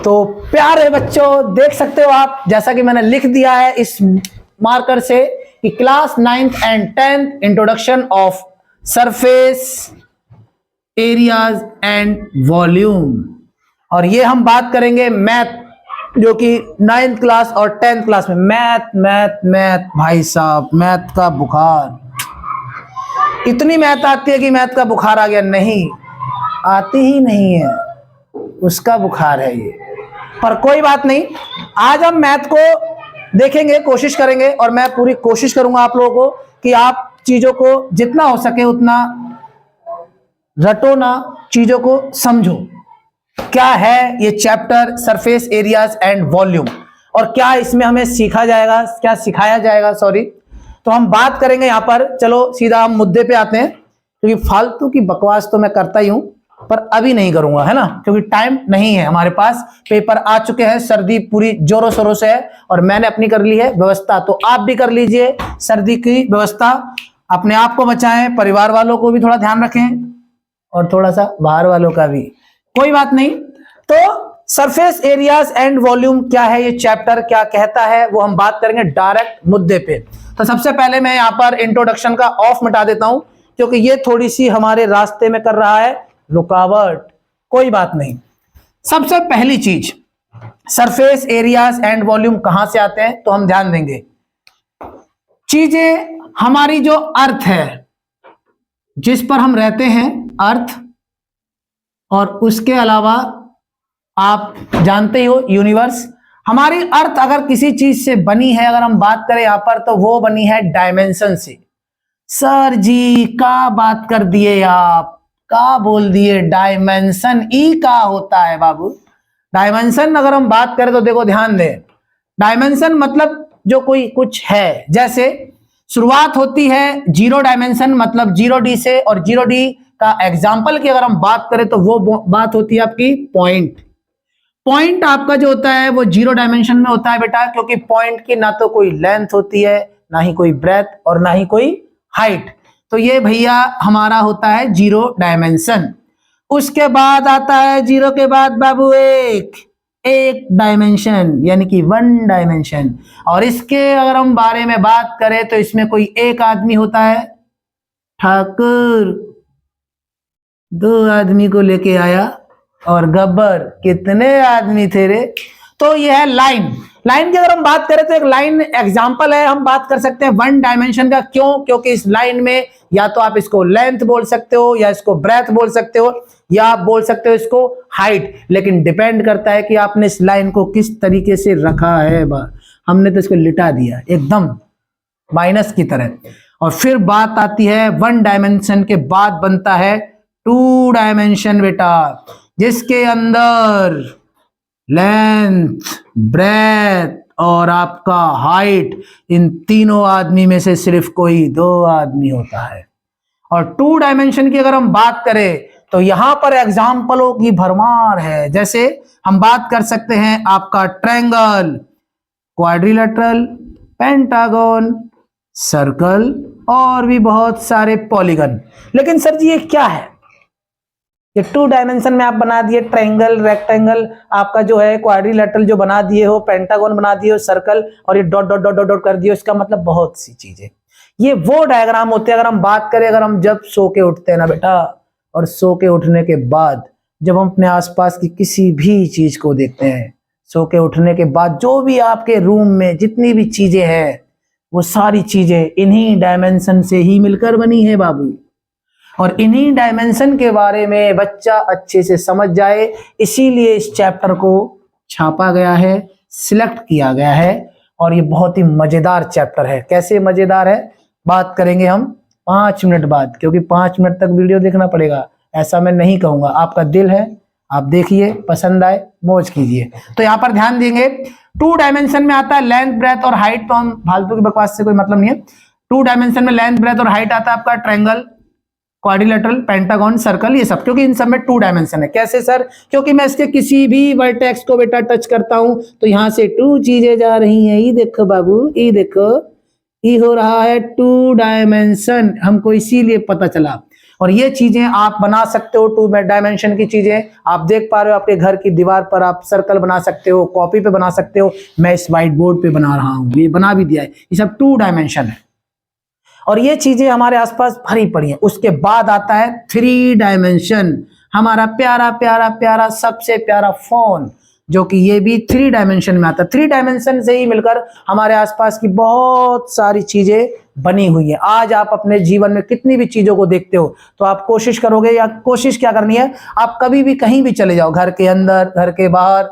तो प्यारे बच्चों, देख सकते हो आप, जैसा कि मैंने लिख दिया है इस मार्कर से कि class 9th and 10th introduction of surface areas and volume, और ये हम बात करेंगे मैथ, जो कि 9th क्लास और 10th क्लास में मैथ मैथ मैथ भाई साहब, मैथ का बुखार, इतनी मैथ आती है कि मैथ का बुखार आ गया। नहीं, आती ही नहीं है, उसका बुखार है ये। पर कोई बात नहीं, आज हम मैथ को देखेंगे, कोशिश करेंगे, और मैं पूरी कोशिश करूंगा आप लोगों को कि आप चीजों को जितना हो सके उतना रटो ना, चीजों को समझो। क्या है ये chapter surface areas and volume, और क्या इसमें हमें सीखा जाएगा, क्या सिखाया जाएगा, सॉरी। तो हम बात करेंगे यहां पर। चलो सीधा हम मुद्दे पे आते हैं, क्योंकि फालतू की बकवास तो मैं करता ही हूं, पर अभी नहीं करूंगा, है ना, क्योंकि टाइम नहीं है हमारे पास। पेपर आ चुके हैं, सर्दी पूरी जोरों शोरों से है, और मैंने अपनी कर ली है व्यवस्था, तो आप भी कर लीजिए सर्दी की व्यवस्था। अपने आप को बचाएं, परिवार वालों को भी थोड़ा ध्यान रखें, और थोड़ा सा बाहर वालों का भी, कोई बात नहीं। तो सरफेस एरियाज एंड वॉल्यूम क्या है, ये चैप्टर क्या कहता है, वो हम बात करेंगे डायरेक्ट मुद्दे पे। तो सबसे पहले मैं यहां पर इंट्रोडक्शन का ऑफ मिटा देता हूं, क्योंकि ये थोड़ी सी हमारे रास्ते में कर रहा है रुकावट। कोई बात नहीं। सबसे पहली चीज, सरफेस एरियाज एंड वॉल्यूम कहां से आते हैं, तो हम ध्यान देंगे। चीजें, हमारी जो अर्थ है, जिस पर हम रहते हैं, अर्थ, और उसके अलावा आप जानते ही हो यूनिवर्स। हमारी अर्थ अगर किसी चीज से बनी है, अगर हम बात करें यहां पर, तो वो बनी है डायमेंशन से। सर जी का बात कर दिए आप, का बोल दिए, डायमेंशन ई का होता है बाबू। डायमेंशन अगर हम बात करें तो देखो, ध्यान दें, डायमेंशन मतलब जो कोई कुछ है। जैसे शुरुआत होती है 0 डायमेंशन मतलब 0D से, और 0D का एग्जाम्पल की अगर हम बात करें तो वो बात होती है आपकी पॉइंट। पॉइंट आपका जो होता है वो 0 डायमेंशन में होता है बेटा, क्योंकि पॉइंट की ना तो कोई लेंथ होती है, ना ही कोई ब्रेथ, और ना ही कोई हाइट। तो ये भैया हमारा होता है 0 डायमेंशन। उसके बाद आता है 0 के बाद बाबू एक डायमेंशन, यानी कि 1 डायमेंशन। और इसके अगर हम बारे में बात करें तो इसमें कोई एक आदमी होता है, ठाकुर 2 आदमी को लेके आया, और गब्बर कितने आदमी थे रे। तो यह है लाइन। लाइन की अगर हम बात करें तो एक लाइन एग्जांपल है, हम बात कर सकते हैं 1 डायमेंशन का। क्यों? क्योंकि इस लाइन में या तो आप इसको लेंथ बोल सकते हो, या इसको ब्रेथ बोल सकते हो, या आप बोल सकते हो इसको हाइट, लेकिन डिपेंड करता है कि आपने इस लाइन को किस तरीके से रखा है। हमने तो इसको लिटा दिया एकदम माइनस की तरह। और फिर बात आती है 1 डायमेंशन के बाद बनता है 2 डायमेंशन बेटा, जिसके अंदर लेंथ, ब्रेथ और आपका हाइट, इन तीनों आदमी में से सिर्फ कोई 2 आदमी होता है। और 2 डायमेंशन की अगर हम बात करें तो यहां पर एग्जाम्पलों की भरमार है। जैसे हम बात कर सकते हैं आपका ट्रायंगल, क्वाड्रिलेटरल, पेंटागन, सर्कल, और भी बहुत सारे पॉलीगन। लेकिन सर जी ये क्या है? ये 2 डायमेंशन में आप बना दिए ट्रायंगल, रेक्टेंगल, आपका जो है क्वाड्रिलेटरल जो बना दिए हो, पेंटागन बना दिए हो, सर्कल, और ये dot dot dot dot dot कर दिए। इसका मतलब बहुत सी चीजें, ये वो डायग्राम होते हैं। अगर हम बात करें, अगर हम जब सो के उठते हैं ना बेटा, और सो के उठने के बाद जब हम अपने आसपास की किसी भी चीज को देखते हैं, सो के उठने के बाद जो भी आपके रूम में जितनी भी चीजें हैं, वो सारी चीजें इन्हीं डायमेंशन से ही मिलकर बनी है बाबू। और इन्हीं डायमेंशन के बारे में बच्चा अच्छे से समझ जाए, इसीलिए इस चैप्टर को छापा गया है, सिलेक्ट किया गया है। और ये बहुत ही मजेदार चैप्टर है। कैसे मजेदार है बात करेंगे हम 5 मिनट बाद, क्योंकि 5 मिनट तक वीडियो देखना पड़ेगा, ऐसा मैं नहीं कहूंगा। आपका दिल है, आप देखिए, पसंद आए मौज कीजिए। तो यहाँ पर ध्यान देंगे, 2 डायमेंशन में आता है लेंथ, ब्रेथ और हाइट। तो हम फालतू की बकवास से कोई मतलब नहीं है। 2 डायमेंशन में लेंथ, ब्रेथ और हाइट आता है आपका ट्रायंगल, क्वाड्रिलेटरल, पेंटागन, सर्कल, ये सब, क्योंकि इन सब में 2 डायमेंशन है। कैसे सर? क्योंकि मैं इसके किसी भी वर्टेक्स को बेटा टच करता हूं तो यहां से 2 चीजें जा रही हैं। ये देखो बाबू, ये देखो, ये हो रहा है 2 डायमेंशन, हमको इसीलिए पता चला। और ये चीजें आप बना सकते हो, 2 डायमेंशन की चीजें आप देख पा रहे हो। आपके घर की दीवार पर आप सर्कल बना सकते हो, कॉपी पे बना सकते हो। मैं इस व्हाइट बोर्ड पे बना रहा हूं, ये बना भी दिया है। ये सब 2 डायमेंशन है और ये चीजें हमारे आसपास भरी पड़ी हैं। उसके बाद आता है 3 डायमेंशन, हमारा प्यारा प्यारा प्यारा सबसे प्यारा फोन, जो कि ये भी 3 डायमेंशन में आता है। 3 डायमेंशन से ही मिलकर हमारे आसपास की बहुत सारी चीजें बनी हुई है। आज आप अपने जीवन में कितनी भी चीजों को देखते हो तो आप कोशिश करोगे, या कोशिश क्या करनी है, आप कभी भी कहीं भी चले जाओ, घर के अंदर, घर के बाहर,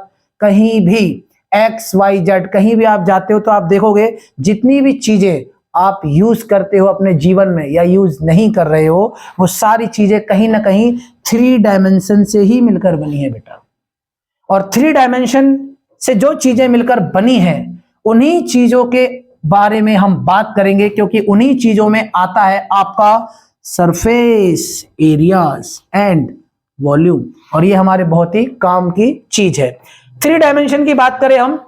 कहीं भी XYZ कहीं भी आप जाते हो तो आप देखोगे जितनी भी चीजें आप यूज करते हो अपने जीवन में या यूज नहीं कर रहे हो, वो सारी चीजें कहीं ना कहीं 3 डायमेंशन से ही मिलकर बनी है बेटा। और 3 डायमेंशन से जो चीजें मिलकर बनी हैं उन्हीं चीजों के बारे में हम बात करेंगे, क्योंकि उन्हीं चीजों में आता है आपका सरफेस एरियाज एंड वॉल्यूम, और ये हमारे बहुत ही काम की चीज है। 3 डायमेंशन की बात करें हम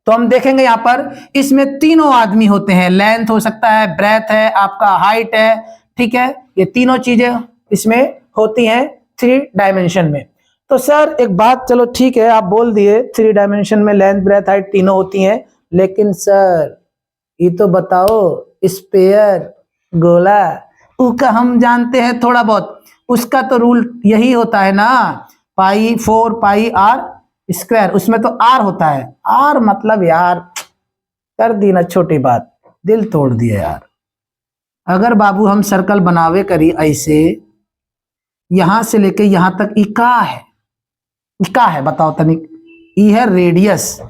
तो हम देखेंगे यहां पर इसमें तीनों आदमी होते हैं। लेंथ हो सकता है, ब्रेथ है, आपका हाइट है, ठीक है, ये तीनों चीजें इसमें होती हैं 3 डायमेंशन में। तो सर एक बात, चलो ठीक है आप बोल दिए 3 डायमेंशन में लेंथ ब्रेथ हाइट तीनों होती हैं, लेकिन सर ये तो बताओ स्फीयर, गोला, उसका हम जानते हैं थोड़ा बहुत, उसका तो रूल यही होता है ना, पाई 4 पाई आर स्क्वायर, उसमें तो आर होता है। आर मतलब यार कर दी ना छोटी बात, दिल तोड़ दिया यार। अगर बाबू हम सर्कल बनावे करी ऐसे, यहां से लेके यहां तक इका है बताओ तनिक, ई है रेडियस।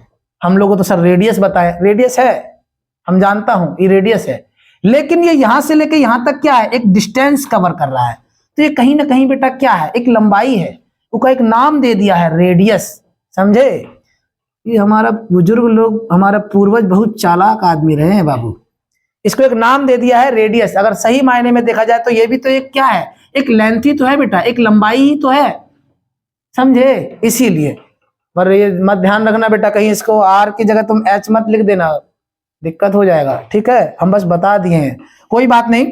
हम लोगों तो सर रेडियस बताए, रेडियस है, हम जानता हूं ये रेडियस है, लेकिन ये यहां से लेके यहां तक क्या है, एक डिस्टेंस कवर कर रहा है। तो ये कहीं ना कहीं बेटा क्या है, एक लंबाई है, उसका एक नाम दे दिया है रेडियस, समझे। ये हमारा बुजुर्ग लोग, हमारा पूर्वज बहुत चालाक आदमी रहे हैं बाबू, इसको एक नाम दे दिया है रेडियस। अगर सही मायने में देखा जाए तो ये भी तो एक क्या है, एक लेंथ ही तो है बेटा, एक लंबाई ही तो है, समझे। इसीलिए पर ये मत ध्यान रखना बेटा, कहीं इसको आर की जगह तुम एच मत लिख देना, दिक्कत हो जाएगा, ठीक है। हम बस बता दिए हैं, कोई बात नहीं।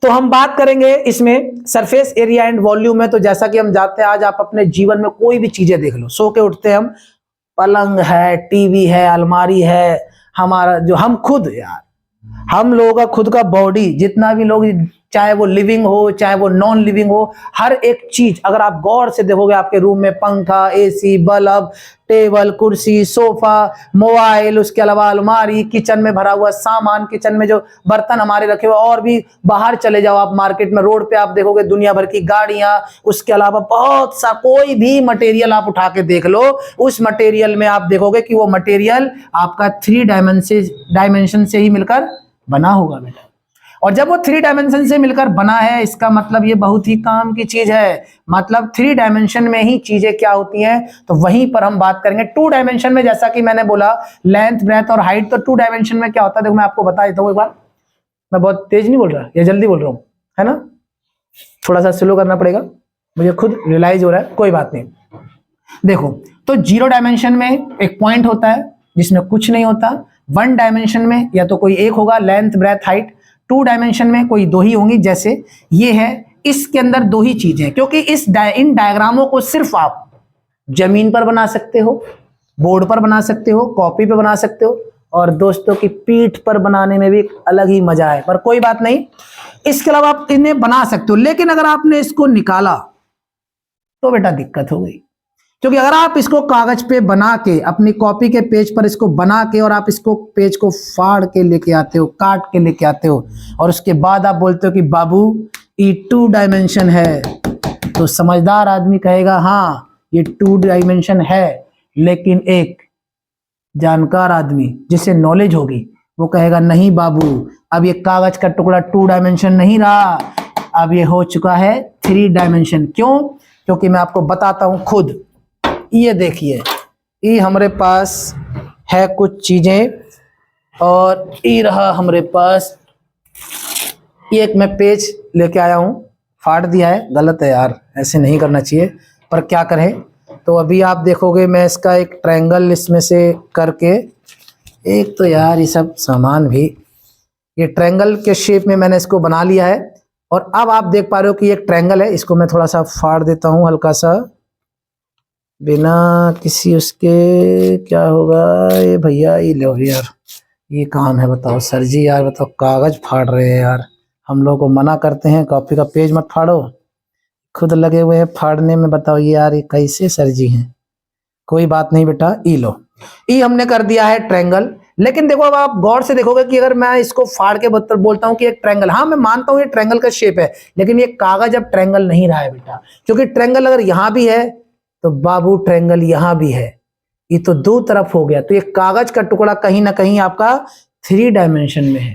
तो हम बात करेंगे इसमें सरफेस एरिया एंड वॉल्यूम में। तो जैसा कि हम जानते हैं, आज आप अपने जीवन में कोई भी चीजें देख लो, सो के उठते हैं हम, पलंग है, टीवी है, अलमारी है, हमारा जो हम खुद यार, हम लोगों का खुद का बॉडी, जितना भी लोग, चाहे वो लिविंग हो चाहे वो नॉन लिविंग हो, हर एक चीज अगर आप गौर से देखोगे, आपके रूम में पंखा, एसी, बल्ब, टेबल, कुर्सी, सोफा, मोबाइल, उसके अलावा अलमारी, किचन में भरा हुआ सामान, किचन में जो बर्तन हमारे रखे हुए, और भी बाहर चले जाओ आप मार्केट में, रोड पे आप देखोगे दुनिया भर की गाड़ियां, उसके अलावा बहुत सा कोई भी मटेरियल आप उठा के देख लो, उस मटेरियल में आप देखोगे कि वो मटेरियल आपका 3 डायमेंशन से ही मिलकर बना होगा बेटा। और जब वो 3 डायमेंशन से मिलकर बना है, इसका मतलब ये बहुत ही काम की चीज है। मतलब 3 डायमेंशन में ही चीजें क्या होती हैं, तो वहीं पर हम बात करेंगे। 2 डायमेंशन में जैसा कि मैंने बोला लेंथ ब्रेथ और हाइट, तो 2 डायमेंशन में क्या होता है, देखो मैं आपको बता देता हूं एक बार। मैं बहुत तेज नहीं बोल रहा या जल्दी बोल रहा हूं, है ना, थोड़ा सा स्लो करना पड़ेगा, मुझे खुद रियलाइज हो रहा है, कोई बात नहीं। देखो तो 0 डायमेंशन में एक पॉइंट होता है जिसमें कुछ नहीं होता। 1 डायमेंशन में या तो कोई एक होगा, लेंथ ब्रेथ हाइट। 2 डायमेंशन में कोई 2 ही होंगी, जैसे ये है, इसके अंदर 2 ही चीजें, क्योंकि इन डायग्रामों को सिर्फ आप जमीन पर बना सकते हो, बोर्ड पर बना सकते हो, कॉपी पे बना सकते हो, और दोस्तों की पीठ पर बनाने में भी अलग ही मजा है, पर कोई बात नहीं, इसके अलावा आप इन्हें बना सकते हो। लेकिन अगर आपने इसको निकाला तो बेटा दिक्कत हो गई, क्योंकि अगर आप इसको कागज पे बना के, अपनी कॉपी के पेज पर इसको बना के, और आप इसको पेज को फाड़ के लेके आते हो, काट के लेके आते हो, और उसके बाद आप बोलते हो कि बाबू ये 2 डायमेंशन है, तो समझदार आदमी कहेगा हाँ ये 2 डायमेंशन है। लेकिन एक जानकार आदमी जिसे नॉलेज होगी वो कहेगा नहीं बाबू, अब ये कागज का टुकड़ा 2 डायमेंशन नहीं रहा, अब ये हो चुका है 3 डायमेंशन। क्यों? क्योंकि मैं आपको बताता हूं खुद। ये देखिए, ये हमारे पास है कुछ चीजें, और ये रहा हमारे पास, ये एक मैं पेज लेके आया हूँ, फाड़ दिया है, गलत है यार, ऐसे नहीं करना चाहिए, पर क्या करें। तो अभी आप देखोगे मैं इसका एक ट्रायंगल इसमें से करके, एक तो यार ये सब सामान भी, ये ट्रायंगल के शेप में मैंने इसको बना लिया है। और अब आप देख पा रहे हो कि एक ट्रायंगल है, इसको मैं थोड़ा सा फाड़ देता हूं हल्का सा, बिना किसी उसके। क्या होगा ये भैया, ये लो यार, ये काम है बताओ सर जी यार, बताओ कागज फाड़ रहे हैं यार, हम लोग को मना करते हैं कॉपी का पेज मत फाड़ो, खुद लगे हुए हैं फाड़ने में। बताओ ये यार, ये कैसे सर जी हैं। कोई बात नहीं बेटा, ई लो, ई हमने कर दिया है ट्रायंगल। लेकिन देखो अब आप गौर से देखोगे कि अगर मैं इसको फाड़ के बोलता हूं कि एक ट्रायंगल, हाँ मैं मानता हूं ये ट्रायंगल का शेप है, लेकिन ये कागज अब ट्रायंगल नहीं रहा है बेटा, क्योंकि ट्रायंगल अगर यहां भी है तो बाबू ट्रायंगल यहां भी है, ये तो दो तरफ हो गया, तो ये कागज का टुकड़ा कहीं ना कहीं आपका 3 डायमेंशन में है,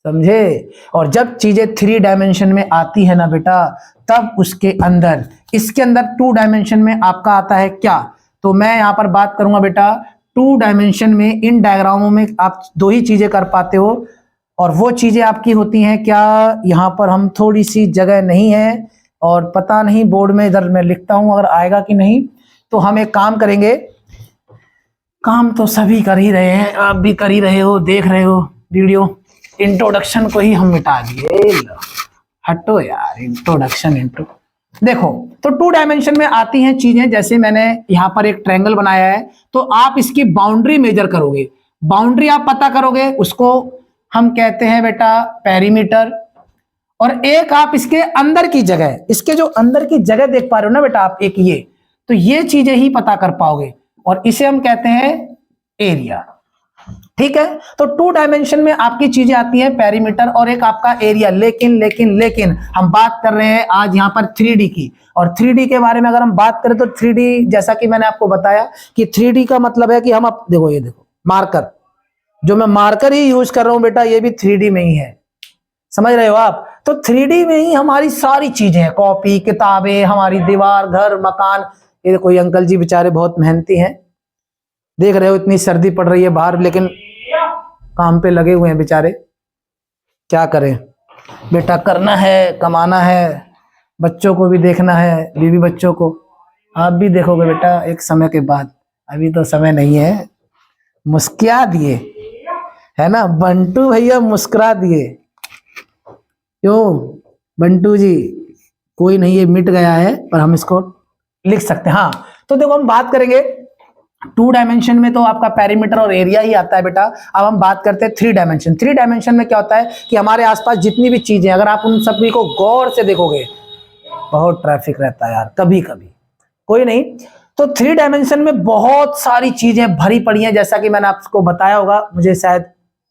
समझे। और जब चीजें 3 डायमेंशन में आती है ना बेटा, तब उसके अंदर, इसके अंदर 2 डायमेंशन में आपका आता है क्या, तो मैं यहां पर बात करूंगा बेटा 2 डायमेंशन में। इन डायग्रामों में आप 2 ही चीजें कर पाते हो, और वो चीजें आपकी होती हैं क्या, यहां पर हम थोड़ी सी जगह नहीं है, और पता नहीं बोर्ड में इधर मैं लिखता हूं अगर आएगा कि नहीं, तो हम एक काम करेंगे, काम तो सभी कर ही रहे हैं, आप भी कर ही रहे हो, देख रहे हो वीडियो, इंट्रोडक्शन को ही हम मिटा दिए। हटो यार, इंट्रोडक्शन देखो, तो 2 डायमेंशन में आती हैं चीजें, जैसे मैंने यहां पर एक ट्रायंगल बनाया है, तो आप इसकी बाउंड्री मेजर करोगे, बाउंड्री आप पता करोगे, उसको हम कहते हैं बेटा पेरीमीटर। और एक आप इसके अंदर की जगह, इसके जो अंदर की जगह देख पा रहे हो ना बेटा आप, एक ये, तो ये चीजें ही पता कर पाओगे, और इसे हम कहते हैं एरिया, ठीक है। तो 2 डायमेंशन में आपकी चीजें आती है पेरीमीटर और एक आपका एरिया, लेकिन हम बात कर रहे हैं आज यहां पर 3D की, और 3D के बारे में अगर हम बात करें तो 3D, जैसा कि मैंने आपको बताया कि 3D का मतलब है कि हम, अब देखो ये देखो मार्कर, जो मैं मार्कर ही यूज कर रहा हूं बेटा, ये भी 3D में ही है, समझ रहे हो आप। तो 3D में ही हमारी सारी चीजें हैं, कॉपी, किताबें, हमारी दीवार, घर, मकान। ये देखो ये अंकल जी बेचारे बहुत मेहनती हैं, देख रहे हो इतनी सर्दी पड़ रही है बाहर, लेकिन काम पे लगे हुए हैं बेचारे, क्या करें बेटा, करना है, कमाना है, बच्चों को भी देखना है, बीवी बच्चों को। आप भी देखोगे बेटा एक समय के बाद, अभी तो समय नहीं है। मुस्कुरा दिए है ना बंटू भैया, मुस्कुरा दिए, क्यों बंटू जी, कोई नहीं, ये मिट गया है पर हम इसको लिख सकते हैं। हाँ, तो देखो हम बात करेंगे 2 डायमेंशन में तो आपका पेरीमीटर और एरिया ही आता है बेटा। अब हम बात करते हैं 3 डायमेंशन। 3 डायमेंशन में क्या होता है कि हमारे आसपास जितनी भी चीजें, अगर आप उन सभी को गौर से देखोगे, बहुत ट्रैफिक रहता है यार कभी कभी, कोई नहीं, तो 3 डायमेंशन में बहुत सारी चीजें भरी पड़ी हैं, जैसा कि मैंने आपको बताया होगा, मुझे शायद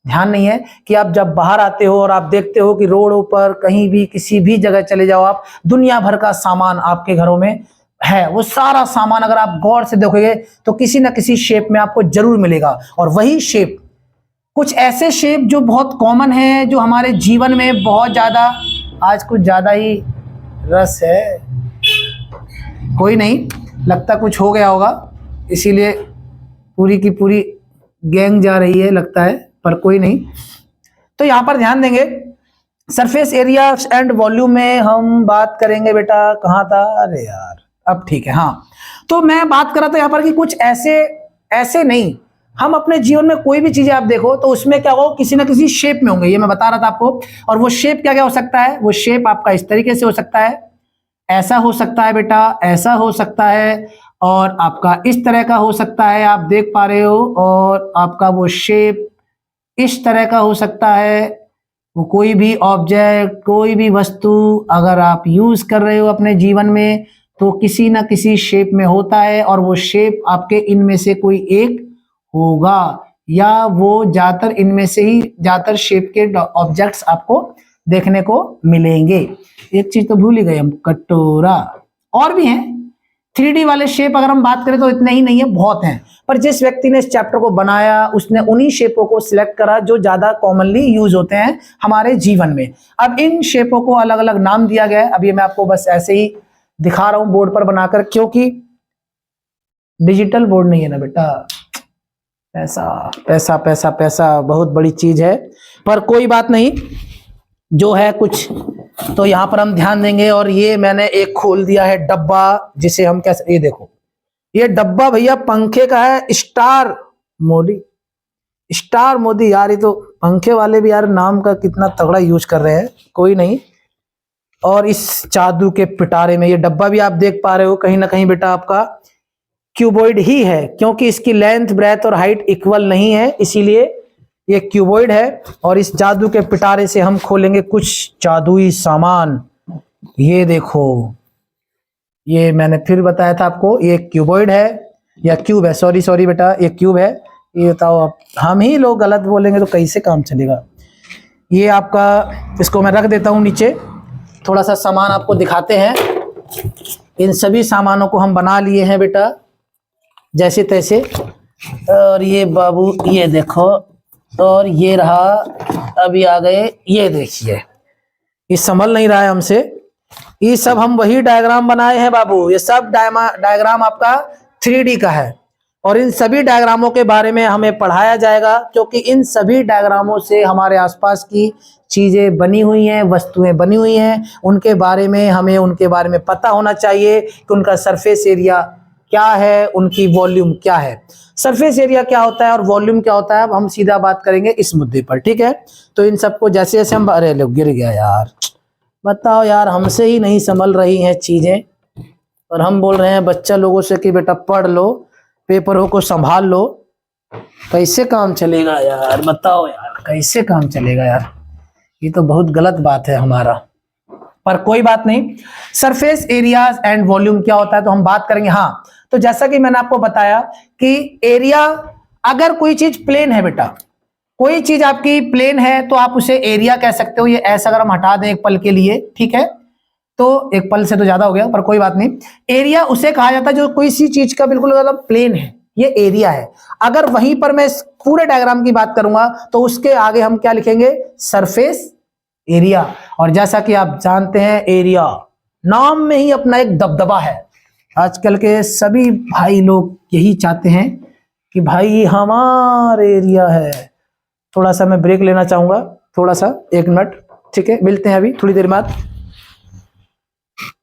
ध्यान नहीं है, कि आप जब बाहर आते हो और आप देखते हो कि रोडों पर कहीं भी किसी भी जगह चले जाओ आप, दुनिया भर का सामान आपके घरों में है, वो सारा सामान अगर आप गौर से देखोगे तो किसी ना किसी शेप में आपको जरूर मिलेगा। और वही शेप, कुछ ऐसे शेप जो बहुत कॉमन है, जो हमारे जीवन में बहुत ज्यादा, आज कुछ ज्यादा ही रस है, कोई नहीं, लगता कुछ हो गया होगा, इसीलिए पूरी की पूरी गैंग जा रही है लगता है, पर कोई नहीं। तो यहां पर ध्यान देंगे, सरफेस एरिया एंड वॉल्यूम में हम बात करेंगे बेटा, कहां था, अरे यार अब ठीक है। हाँ, तो मैं बात कर रहा था यहां पर कि कुछ ऐसे नहीं, हम अपने जीवन में कोई भी चीजें आप देखो तो उसमें क्या हो, किसी ना किसी शेप में होंगे, ये मैं बता रहा था आपको। और वो शेप क्या क्या हो सकता है, वो शेप आपका इस तरीके से हो सकता है, ऐसा हो सकता है बेटा, ऐसा हो सकता है, और आपका इस तरह का हो सकता है, आप देख पा रहे हो, और आपका वो शेप इस तरह का हो सकता है। वो कोई भी ऑब्जेक्ट, कोई भी वस्तु अगर आप यूज कर रहे हो अपने जीवन में, तो किसी ना किसी शेप में होता है, और वो शेप आपके इनमें से कोई एक होगा, या वो ज्यादातर इनमें से ही ज्यादातर शेप के ऑब्जेक्ट्स आपको देखने को मिलेंगे। एक चीज तो भूल ही गए हम, कटोरा, और भी हैं 3D वाले शेप, अगर हम बात करें तो इतने ही नहीं है, बहुत हैं, पर जिस व्यक्ति ने इस चैप्टर को बनाया उसने उन्हीं शेपों को सिलेक्ट करा जो ज्यादा कॉमनली यूज होते हैं हमारे जीवन में। अब इन शेपों को अलग अलग नाम दिया गया है, अब ये मैं आपको बस ऐसे ही दिखा रहा हूं बोर्ड पर बनाकर, क्योंकि डिजिटल बोर्ड नहीं है ना बेटा, पैसा पैसा पैसा पैसा बहुत बड़ी चीज है, पर कोई बात नहीं, जो है कुछ तो यहां पर हम ध्यान देंगे। और ये मैंने एक खोल दिया है डब्बा, जिसे हम कैसे, ये देखो ये डब्बा भैया पंखे का है, स्टार मोदी, स्टार मोदी यार, ये तो पंखे वाले भी यार नाम का कितना तगड़ा यूज कर रहे हैं, कोई नहीं, और इस जादू के पिटारे में ये डब्बा भी आप देख पा रहे हो कहीं ना कहीं बेटा आपका क्यूबॉइड ही है, क्योंकि इसकी लेंथ ब्रेथ और हाइट इक्वल नहीं है, इसीलिए ये क्यूबॉइड है। और इस जादू के पिटारे से हम खोलेंगे कुछ जादुई सामान। ये देखो, ये मैंने फिर बताया था आपको, ये क्यूबॉइड है या क्यूब है, सॉरी बेटा, ये क्यूब है। ये बताओ आप, हम ही लोग गलत बोलेंगे तो कैसे काम चलेगा। ये आपका, इसको मैं रख देता हूँ नीचे। थोड़ा सा सामान आपको दिखाते हैं। इन सभी सामानों को हम बना लिए हैं बेटा जैसे तैसे। और ये बाबू ये देखो, और ये रहा, अभी आ गए, ये देखिए, ये संभल नहीं रहा है हमसे। ये सब हम वही डायग्राम बनाए हैं बाबू, ये सब डायग्राम आपका 3D का है। और इन सभी डायग्रामों के बारे में हमें पढ़ाया जाएगा, क्योंकि इन सभी डायग्रामों से हमारे आसपास की चीजें बनी हुई हैं, वस्तुएं बनी हुई हैं, उनके बारे में हमें उनके बारे में पता होना चाहिए कि उनका सरफेस एरिया क्या है, उनकी वॉल्यूम क्या है। सरफेस एरिया क्या होता है और वॉल्यूम क्या होता है, अब हम सीधा बात करेंगे इस मुद्दे पर, ठीक है। तो इन सबको जैसे जैसे हम, अरे लोग गिर गया यार, बताओ यार, हमसे ही नहीं संभल रही हैं चीजें, और हम बोल रहे हैं बच्चा लोगों से कि बेटा पढ़ लो, पेपरों को संभाल लो। कैसे काम चलेगा यार, बताओ यार, कैसे काम चलेगा यार। ये तो बहुत गलत बात है हमारा, पर कोई बात नहीं। सरफेस एरिया एंड वॉल्यूम क्या होता है तो हम बात करेंगे। हाँ, तो जैसा कि मैंने आपको बताया कि एरिया, अगर कोई चीज प्लेन है बेटा, कोई चीज आपकी प्लेन है तो आप उसे एरिया कह सकते हो। ये ऐसा अगर हम हटा दें एक पल के लिए, ठीक है, तो एक पल से तो ज्यादा हो गया, पर कोई बात नहीं। एरिया उसे कहा जाता है जो कोई सी चीज का बिल्कुल मतलब प्लेन है, ये एरिया है। अगर वहीं पर मैं पूरे डायग्राम की बात करूंगा तो उसके आगे हम क्या लिखेंगे, सरफेस एरिया। और जैसा कि आप जानते हैं, एरिया नाम में ही अपना एक दबदबा है। आजकल के सभी भाई लोग यही चाहते हैं कि भाई हमारा एरिया है। थोड़ा सा मैं ब्रेक लेना चाहूंगा, थोड़ा सा 1 मिनट, ठीक है, मिलते हैं अभी थोड़ी देर बाद।